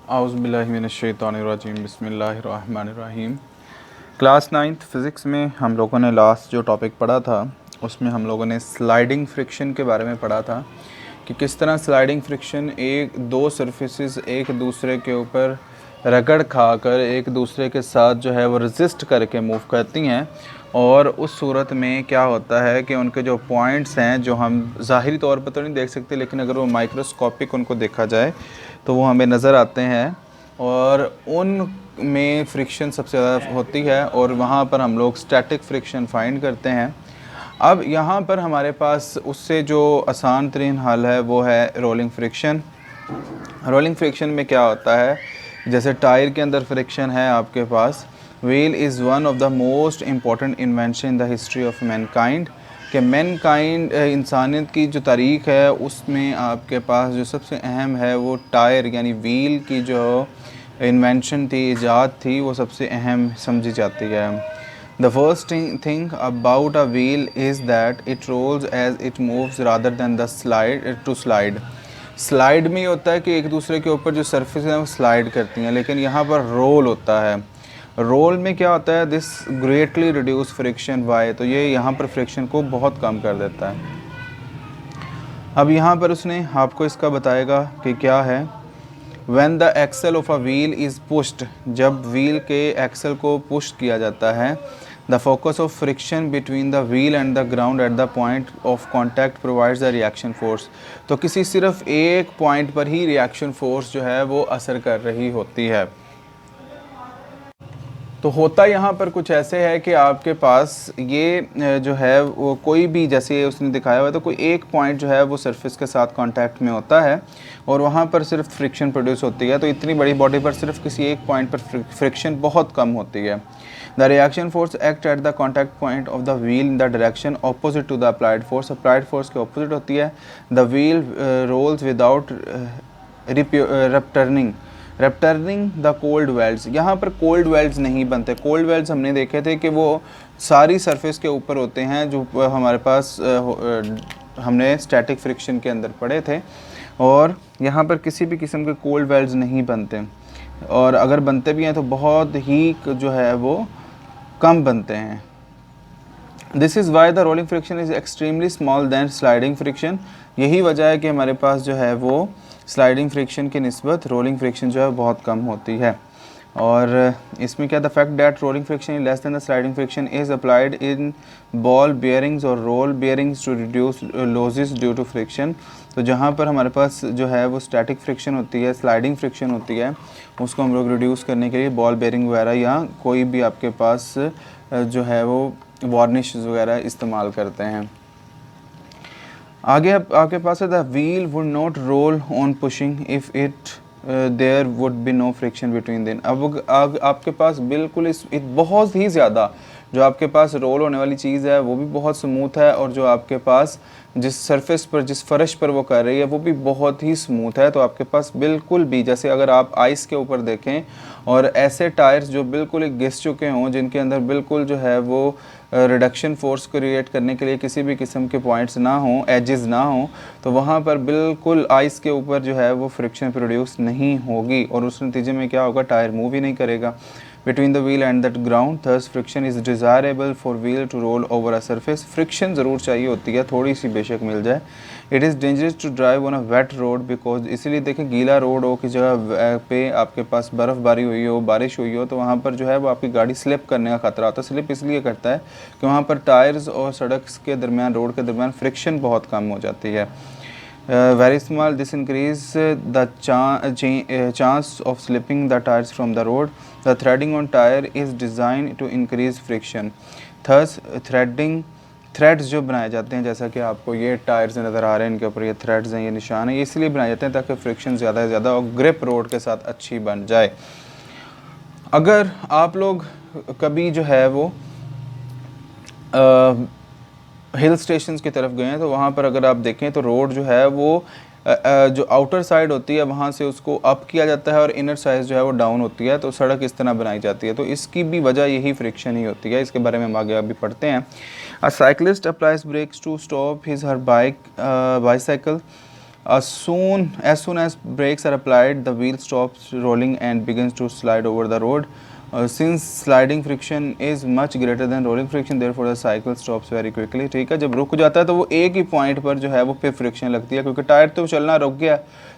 औज़ुबिल्लाहिमिनश्शैतानिर्रजीम बिस्मिल्लाहिर्रहमानिर्रहीम। Class 9th physics में हम लोगों ने लास्ट जो टॉपिक पढ़ा था उसमें हम लोगों ने स्लाइडिंग फ्रिक्शन के बारे में पढ़ा था कि किस तरह स्लाइडिंग फ्रिक्शन एक दो सरफेसेस एक दूसरे के ऊपर रगड़ खाकर एक दूसरे के साथ जो है वो रेजिस्ट करके मूव करती हैं, और उस सूरत में क्या होता है कि उनके जो पॉइंट्स हैं जो हम ज़ाहिरी तौर पर तो नहीं देख सकते, लेकिन अगर वो माइक्रोस्कोपिक उनको देखा जाए तो वो हमें नज़र आते हैं और उन में फ्रिक्शन सबसे ज़्यादा होती है और वहाँ पर हम लोग स्टैटिक फ्रिक्शन फाइंड करते हैं। अब यहाँ पर हमारे पास उससे जो आसान तरीन हल है वो है रोलिंग फ्रिक्शन। रोलिंग फ्रिक्शन में क्या होता है, जैसे टायर के अंदर फ्रिक्शन है आपके पास, wheel is one of the most important invention in the history of mankind, कि मैनकाइंड इंसानियत की जो तारीख़ है उसमें आपके पास जो सबसे अहम है वो टायर यानी व्हील की जो इन्वेंशन थी, ईजाद थी, वो सबसे अहम समझी जाती है। The first thing about a wheel is that it rolls as it moves rather than the slide to slide. Slide में ये होता है कि एक दूसरे के ऊपर जो सरफेस है वो स्लाइड करती हैं, लेकिन यहाँ पर रोल होता है। रोल में क्या होता है, this greatly reduce friction why, तो ये यहाँ पर फ्रिक्शन को बहुत कम कर देता है। अब यहाँ पर उसने आपको इसका बताएगा कि क्या है। When the axle of a wheel is pushed, जब व्हील के एक्सल को पुश किया जाता है, the focus of friction between the wheel and the ground at the point of contact provides the reaction force. तो किसी सिर्फ एक पॉइंट पर ही रिएक्शन फोर्स जो है वो असर कर रही होती है। तो होता यहाँ पर कुछ ऐसे है कि आपके पास ये जो है वो कोई भी, जैसे उसने दिखाया हुआ है, तो कोई एक पॉइंट जो है वो सरफेस के साथ कांटेक्ट में होता है और वहाँ पर सिर्फ फ्रिक्शन प्रोड्यूस होती है। तो इतनी बड़ी बॉडी पर सिर्फ किसी एक पॉइंट पर फ्रिक्शन बहुत कम होती है। The reaction force act at the contact point of the wheel in the direction opposite to the applied force. Applied force के ऑपोजिट होती है। The wheel rolls without rupturing the cold welds. यहाँ पर cold welds नहीं बनते। Cold welds हमने देखे थे कि वो सारी सरफेस के ऊपर होते हैं, जो हमारे पास हमने स्टैटिक फ्रिक्शन के अंदर पढ़े थे, और यहाँ पर किसी भी किस्म के कोल्ड वेल्ड्स नहीं बनते, और अगर बनते भी हैं तो बहुत ही जो है वो कम बनते हैं। This is why the rolling friction is extremely small than sliding friction. यही वजह है कि हमारे पास जो है वो स्लाइडिंग फ्रिक्शन की निस्बत रोलिंग फ्रिक्शन जो है बहुत कम होती है। और इसमें क्या, the fact that rolling friction is less than the sliding friction is applied in ball bearings और roll bearings to reduce losses due to friction. तो जहाँ पर हमारे पास जो है वो स्टैटिक फ्रिक्शन होती है, स्लाइडिंग फ्रिक्शन होती है, उसको हम लोग रिड्यूस करने के लिए बॉल बेयरिंग वगैरह या कोई भी आपके पास जो है वो वार्निश वगैरह इस्तेमाल करते हैं। आगे आपके पास है, the wheel would not roll on pushing if it there would be no friction between then. अब आपके पास बिल्कुल बहुत ही ज़्यादा जो आपके पास रोल होने वाली चीज़ है वो भी बहुत स्मूथ है, और जो आपके पास जिस सरफेस पर, जिस फर्श पर वो कर रही है वो भी बहुत ही स्मूथ है। तो आपके पास बिल्कुल भी, जैसे अगर आप आइस के ऊपर देखें और ऐसे टायर्स जो बिल्कुल ही घिस चुके हों, जिनके अंदर बिल्कुल जो है वो रिडक्शन फोर्स को क्रिएट करने के लिए किसी भी किस्म के पॉइंट्स ना हों, एजेस ना हों, तो वहाँ पर बिल्कुल आइस के ऊपर जो है वो फ्रिक्शन प्रोड्यूस नहीं होगी, और उस नतीजे में क्या होगा, टायर मूव ही नहीं करेगा between the wheel and the ground. Thus friction is desirable for wheel to roll over a surface. friction ज़रूर चाहिए होती है, थोड़ी सी बेशक मिल जाए। It is dangerous to drive on a wet road because, इसीलिए देखें गीला रोड हो, की जगह पे आपके पास बर्फ़बारी हुई हो, बारिश हुई हो, तो वहाँ पर जो है वो आपकी गाड़ी स्लिप करने का ख़तरा होता है। स्लिप इसलिए करता है कि वहाँ पर टायर्स और सड़क के दरमियान, रोड के दरमियान फ्रिक्शन बहुत कम हो जाती है। Very small, this increase the chance of slipping the tires from the road. The threading on tire is designed to increase friction. Thus threads जो बनाए जाते हैं, जैसा कि आपको ये टायर्स नज़र आ रहे हैं, इनके ऊपर ये थ्रेड्स हैं, ये निशान है, ये इसलिए बनाए जाते हैं ताकि फ्रिक्शन ज़्यादा से ज़्यादा और ग्रिप रोड के साथ अच्छी बन जाए। अगर आप लोग कभी जो है वो हिल स्टेशंस की तरफ गए हैं, तो वहाँ पर अगर आप देखें तो रोड जो है वो जो आउटर साइड होती है वहाँ से उसको अप किया जाता है और इनर साइड जो है वो डाउन होती है, तो सड़क इस तरह बनाई जाती है। तो इसकी भी वजह यही फ्रिक्शन ही होती है। इसके बारे में हम आगे अभी पढ़ते हैं। A cyclist applies brakes to stop his her bicycle As soon as brakes are applied, the wheel stops rolling and begins to slide over the road. Since sliding friction is much greater than rolling friction, therefore the cycle stops very quickly. ठीक है, जब रुक जाता है तो वो एक ही point पर जो है वो फिर फ्रिक्शन लगती है, क्योंकि टायर तो चलना रुक गया,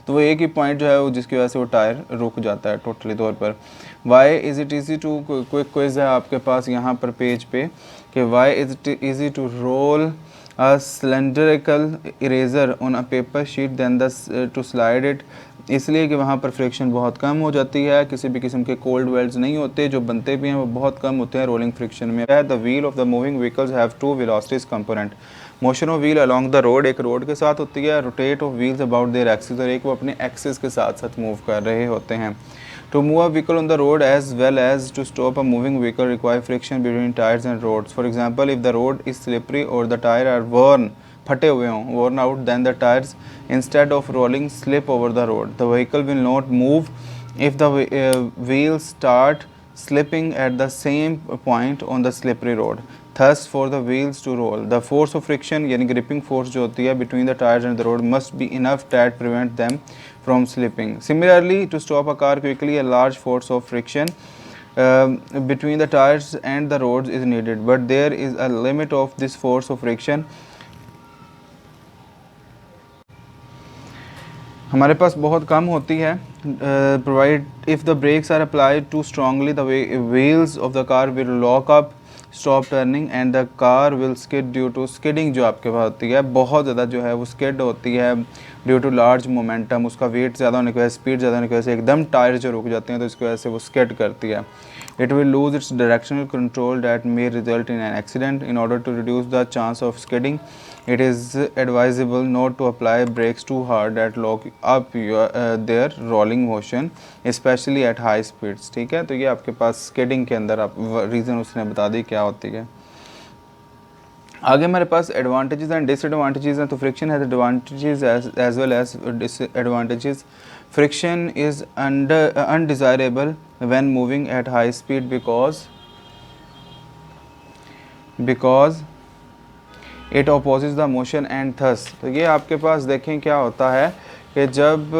तो वो एक ही पॉइंट जो है वो जिसकी वजह से वो टायर रुक जाता है टोटली तौर पर. Why is it easy to, quick quiz है आपके पास यहाँ पर पेज पे कि why is it easy to roll a cylindrical eraser on a paper sheet than to slide it. इसलिए कि वहाँ पर फ्रिक्शन बहुत कम हो जाती है, किसी भी किस्म के कोल्ड वेल्ड्स नहीं होते, जो बनते भी हैं वो बहुत कम होते हैं रोलिंग फ्रिक्शन में. The wheel of the moving vehicles have two velocities component. Motion of wheel along the road एक रोड के साथ होती है, rotate of wheels about their axis, और एक वो अपने एक्सिस के साथ साथ मूव कर रहे होते हैं. To move a vehicle on the road as well as to stop a moving vehicle require friction between tires and roads. For example, if the road is slippery or the tire are फटे हुए हों, worn out, then the tires instead of rolling slip over the road. The vehicle will not move if the wheels start slipping at the same point on the slippery road. Thus, for the wheels to roll, the force of friction यानी gripping force जो होती है between the tires and the road must be enough that prevent them from slipping. Similarly, to stop a car quickly, a large force of friction between the tires and the roads is needed, but there is a limit of this force of friction. हमारे पास बहुत कम होती है. Provide if the brakes are applied too strongly, the wheels of the car will lock up, stop turning and the car will skid due to skidding. जो आपके पास होती है बहुत ज़्यादा जो है वो skid होती है ड्यू टू लार्ज मोमेंटम, उसका वेट ज़्यादा होने की वजह से, स्पीड ज़्यादा होने की वजह से एकदम टायर जो रुक जाते हैं तो इसकी वजह से वो skid करती है. It will lose its directional control that may result in an accident. In order to reduce the chance of skidding, it is advisable not to apply brakes too hard that lock up their rolling motion, especially at high speeds. ठीक है, तो ये आपके पास skidding के अंदर आप reason उसने बता दी क्या होती है. आगे हमारे पास एडवांटेजेस एंड डिसएडवांटेजेस हैं. तो friction has advantages as well as disadvantages. Friction is undesirable when moving at high speed because it opposes the motion and thus. तो ये आपके पास देखें क्या होता है कि जब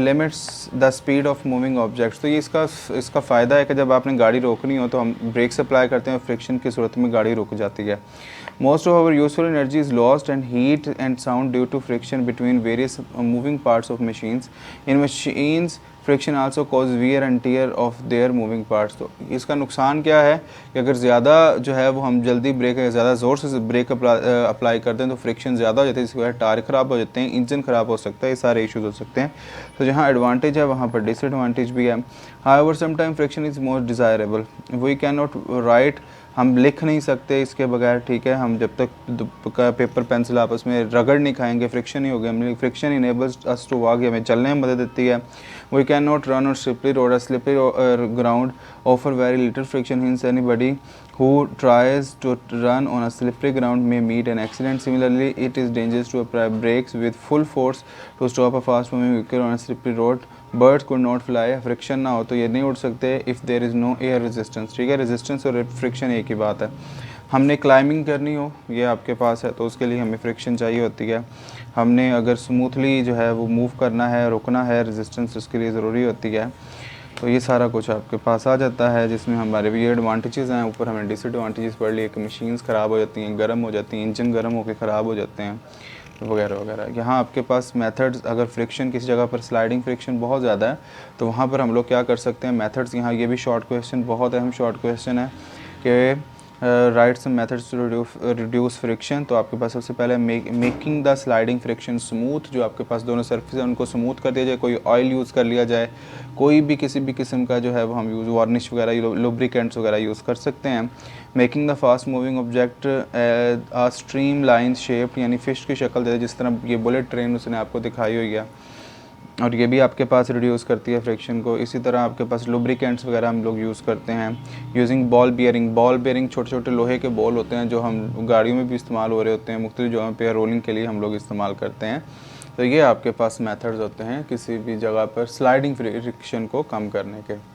limits the speed of moving objects, तो ये इसका फ़ायदा है कि जब आपने गाड़ी रोकनी हो तो हम ब्रेक्स अप्लाई करते हैं, फ्रिक्शन की सूरत में गाड़ी रुक जाती है. Most of our useful energy is lost and heat and sound due to friction between various moving parts of machines. In machines, friction also causes wear and tear of their moving parts. तो इसका नुकसान क्या है कि अगर ज़्यादा जो है वो हम जल्दी ब्रेक ज़्यादा ज़ोर से ब्रेक अप्लाई करते हैं तो फ्रिक्शन ज़्यादा हो जाती है, इसकी वजह टायर ख़राब हो जाते हैं, इंजन ख़राब हो सकता है, ये सारे इश्यूज़ हो सकते हैं. तो जहाँ एडवांटेज है वहाँ पर डिसएडवांटेज भी है. However, sometimes friction is more desirable. We cannot write, हम लिख नहीं सकते इसके बगैर. ठीक है, हम जब तक पेपर पेंसिल आपस में रगड़ नहीं खाएंगे फ्रिक्शन नहीं होगा. Friction enables us to walk, हमें चलने में मदद देती है. We can not run on slippery road. Slippery ground offer very little friction, hence anybody who tries to run on a slippery ground may meet an accident. Similarly, it is dangerous to apply brakes with full force to stop a fast moving vehicle on a slippery road. Birds could not fly. Friction ना हो तो ये नहीं उड़ सकते. If there is no air resistance. ठीक है, resistance और फ्रिक्शन एक ही बात है. हमने क्लाइंबिंग करनी हो, ये आपके पास है, तो उसके लिए हमें फ्रिक्शन चाहिए होती है. हमने अगर स्मूथली जो है वो मूव करना है, रुकना है, रेजिस्टेंस उसके लिए ज़रूरी होती है. तो ये सारा कुछ आपके पास आ जाता है जिसमें हमारे भी एडवांटेजेस हैं. ऊपर हमने डिसएडवांटेजेस पढ़ लिए कि मशीन्स ख़राब हो जाती हैं, गर्म हो जाती हैं, इंजन गर्म होकर ख़राब हो जाते हैं वगैरह वगैरह. यहाँ आपके पास मेथड्स, अगर फ्रिक्शन किसी जगह पर स्लाइडिंग फ्रिक्शन बहुत ज़्यादा है तो वहाँ पर हम लोग क्या कर सकते हैं, मेथड्स. यहाँ ये भी शॉर्ट क्वेश्चन, बहुत अहम शॉर्ट क्वेश्चन है कि write some methods to reduce friction. तो आपके पास सबसे पहले making the sliding friction smooth. जो आपके पास दोनों सरफेस हैं उनको स्मूथ कर दिया जाए, कोई ऑयल यूज़ कर लिया जाए, कोई भी किसी भी किस्म का जो है वो हम यूज़ वार्निश वगैरह, लुब्रिकेंट्स वगैरह यूज़ कर सकते हैं. Making the fast moving object a streamline shape, यानी फ़िश की शक्ल दे, जिस तरह ये बुलेट ट्रेन उसने आपको दिखाई हुई है, और ये भी आपके पास रिड्यूस करती है फ्रिक्शन को. इसी तरह आपके पास लुब्रिकेंट्स वगैरह हम लोग यूज़ करते हैं. यूजिंग बॉल बियरिंग छोटे छोटे लोहे के बॉल होते हैं जो हम गाड़ियों में भी इस्तेमाल हो रहे होते हैं, मुख्तलिफ जगहों पे रोलिंग के लिए हम लोग इस्तेमाल करते हैं. तो ये आपके पास मेथड्स होते हैं किसी भी जगह पर स्लाइडिंग फ्रिक्शन को कम करने के.